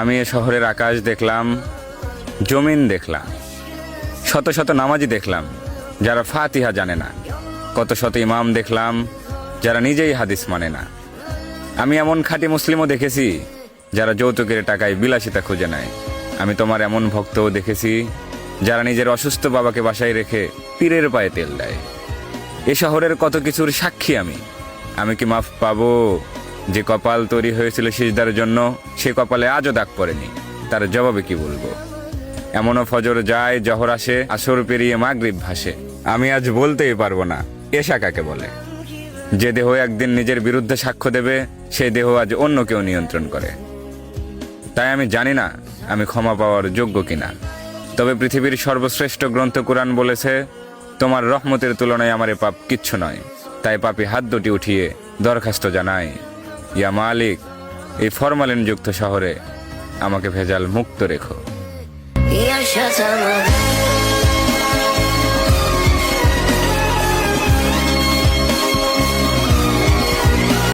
আমি এ শহরের আকাশ দেখলাম, জমিন দেখলাম, শত শত নামাজি দেখলাম যারা ফাতিহা জানে না, কত শত ইমাম দেখলাম যারা নিজেই হাদিস মানে না। আমি এমন খাঁটি মুসলিমও দেখেছি যারা যৌতুকের টাকায় বিলাসিতা খুঁজে নেয়। আমি তোমার এমন ভক্তও দেখেছি যারা নিজের অসুস্থ বাবাকে বাসায় রেখে পীরের পায়ে তেল দেয়। এ শহরের কত কিছুর সাক্ষী আমি। আমি কি মাফ পাবো? যে কপাল তৈরি হয়েছিল সিজদার জন্য, সে কপালে আজও দাগ পড়েনি। তার জবাবে কি বলবো? এমনও ফজর যায়, জহর আসে, আসর পেরিয়ে মাগরিব ভাসে, আমি আজ বলতেই পারবো না এশা কাকে বলে। যে দেহ একদিন নিজের বিরুদ্ধে সাক্ষ্য দেবে, সেই দেহ আজ অন্য কেউ নিয়ন্ত্রণ করে। তাই আমি জানি না আমি ক্ষমা পাওয়ার যোগ্য কিনা। তবে পৃথিবীর সর্বশ্রেষ্ঠ গ্রন্থ কুরআন বলেছে, তোমার রহমতের তুলনায় আমার এ পাপ কিচ্ছু নয়। তাই পাপী হাত দুটি উঠিয়ে দরখাস্ত জানাই, ইয়া মালিক, এই ফরমালিন যুক্ত শহরে আমাকে ভেজাল মুক্ত রেখো। Ya şatamı